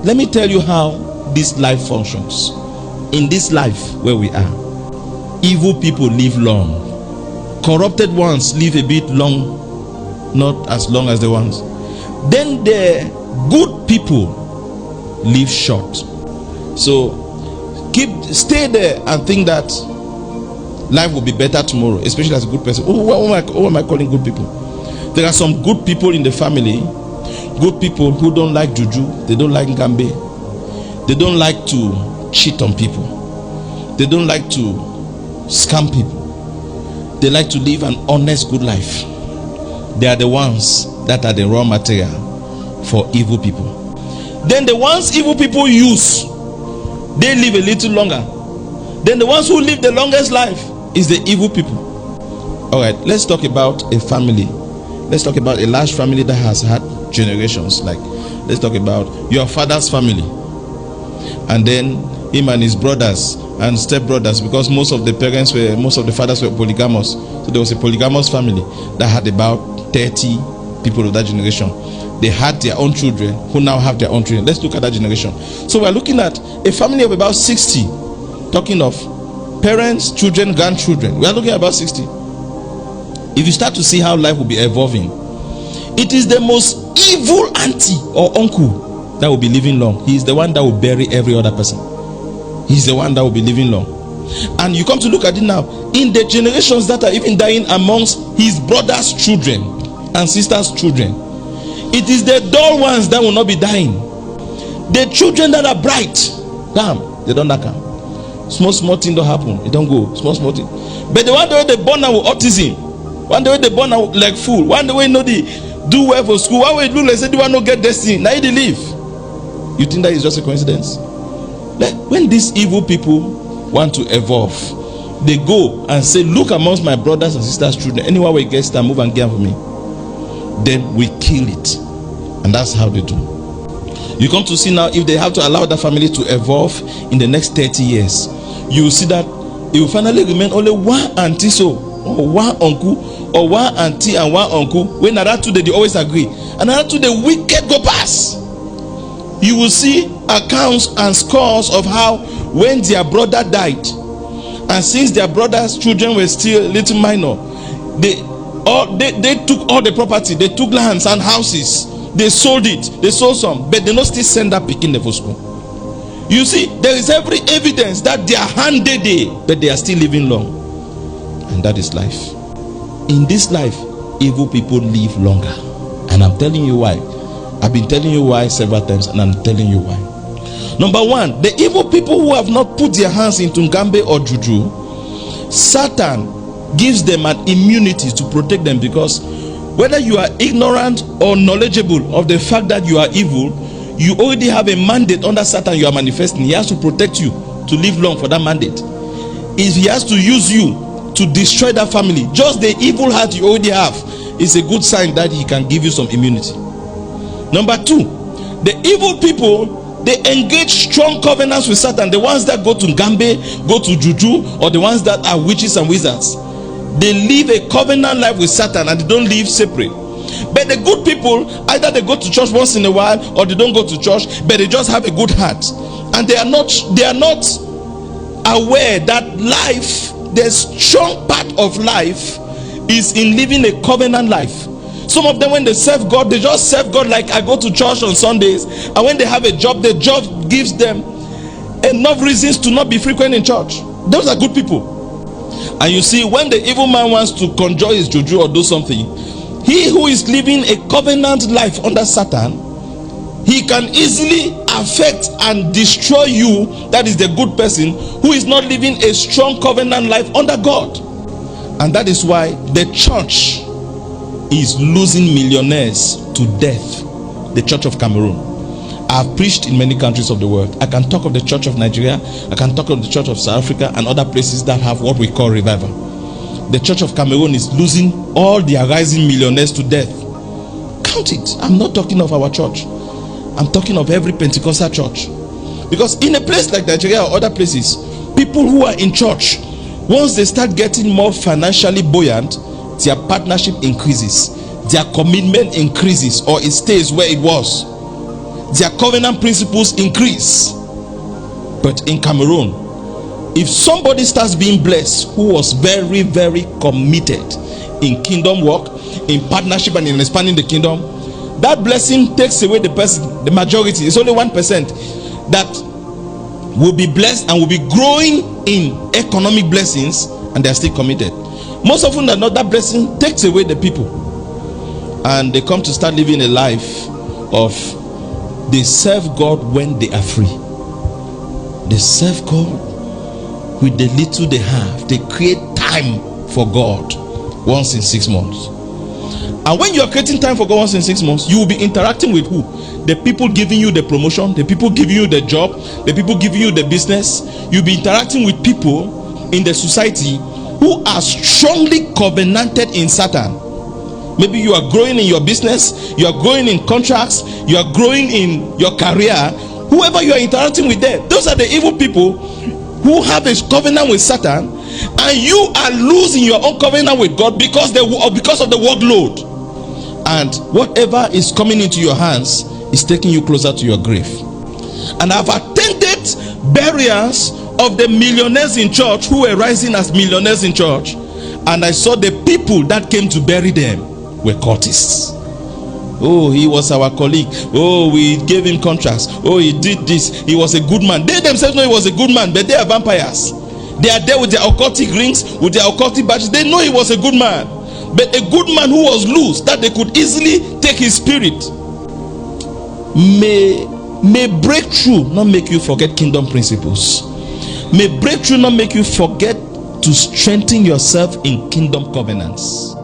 Let me tell you how this life functions. In this life where we are, evil people live long. Corrupted ones live a bit long, not as long as the ones. Then the good people live short. So stay there and think that life will be better tomorrow, especially as a good person. Who am I calling good people? There are some good people in the family, good people who don't like juju, they don't like ngambe, they don't like to cheat on people, they don't like to scam people, they like to live an honest good life. They are the ones that are the raw material for evil people. Then the ones evil people use, they live a little longer. Then the ones who live the longest life is the evil people. All right, let's talk about a family. Let's talk about a large family that has had generations. Like, let's talk about your father's family, and then him and his brothers and stepbrothers, because most of the fathers were polygamous. So there was a polygamous family that had about 30 people of that generation. They had their own children who now have their own children. Let's look at that generation. So we're looking at a family of about 60, talking of parents, children, grandchildren. We are looking at about 60. If you start to see how life will be evolving, it is the most evil auntie or uncle that will be living long. He is the one that will bury every other person. He's the one that will be living long. And you come to look at it now, in the generations that are even dying amongst his brother's children and sisters' children, it is the dull ones that will not be dying. The children that are bright, damn, they don't come. Small thing don't happen, it don't go. Small thing. But the one that they born now with autism, one day they born now like fool, one day know they do well for school, one way look like say they want to get destiny, now they live. You think that is just a coincidence? Like, when these evil people want to evolve, they go and say, look amongst my brothers and sisters' children, anywhere we get them, move and get for me. Then we kill it. And that's how they do. You come to see now, if they have to allow that family to evolve in the next 30 years, you will see that it will finally remain only one auntie, so or one uncle, or one auntie and one uncle. When another two, they always agree. Another two, the wicked go past. You will see accounts and scores of how when their brother died, and since their brother's children were still little minor, they took all the property, they took lands and houses, they sold it, they sold some, but they not still send that pikin for school. You see, there is every evidence that they are handed there, but they are still living long. And that is life. In this life, evil people live longer. And I'm telling you why. I've been telling you why several times, and I'm telling you why. Number one, the evil people who have not put their hands into ngambe or juju, Satan gives them an immunity to protect them, because whether you are ignorant or knowledgeable of the fact that you are evil, you already have a mandate under Satan you are manifesting. He has to protect you to live long for that mandate. If he has to use you to destroy that family, just the evil heart you already have is a good sign that he can give you some immunity. Number two, the evil people, they engage strong covenants with Satan. The ones that go to ngambe, go to juju, or the ones that are witches and wizards, they live a covenant life with Satan and they don't live separate. But the good people, either they go to church once in a while or they don't go to church, but they just have a good heart, and they are not aware that life, the strong part of life, is in living a covenant life. Some of them, when they serve God, they just serve God like I go to church on Sundays, and when they have a job, the job gives them enough reasons to not be frequent in church. Those are good people. And you see, when the evil man wants to conjure his juju or do something, he who is living a covenant life under Satan, he can easily affect and destroy you, that is the good person, who is not living a strong covenant life under God. And that is why the church is losing millionaires to death. The Church of Cameroon. I have preached in many countries of the world. I can talk of the Church of Nigeria, I can talk of the Church of South Africa and other places that have what we call revival. The Church of Cameroon is losing all their rising millionaires to death. Count it. I'm not talking of our church, I'm talking of every Pentecostal church. Because in a place like Nigeria or other places, people who are in church, once they start getting more financially buoyant, their partnership increases, their commitment increases, or it stays where it was. their covenant principles increase. But in Cameroon, if somebody starts being blessed who was very, very committed in kingdom work, in partnership and in expanding the kingdom, that blessing takes away the person, the majority. It's only 1% that will be blessed and will be growing in economic blessings, and they are still committed. Most often than not, that blessing takes away the people, and they come to start living a life of they serve God when they are free. They serve God with the little they have. They create time for God once in 6 months. And when you are creating time for God once in 6 months, you will be interacting with who? The people giving you the promotion, the people giving you the job, the people giving you the business. You'll be interacting with people in the society who are strongly covenanted in Satan. Maybe you are growing in your business, you are growing in contracts, you are growing in your career. Whoever you are interacting with there, those are the evil people who have a covenant with Satan, and you are losing your own covenant with God because of the workload. And whatever is coming into your hands is taking you closer to your grave. And I've attended burials of the millionaires in church who were rising as millionaires in church, and I saw the people that came to bury them were cultists. Oh, he was our colleague. Oh, we gave him contracts. Oh, he did this. He was a good man. They themselves know he was a good man, but they are vampires. They are there with their occultic rings, with their occultic badges. They know he was a good man, but a good man who was loose, that they could easily take his spirit. May breakthrough not make you forget kingdom principles. May breakthrough not make you forget to strengthen yourself in kingdom covenants.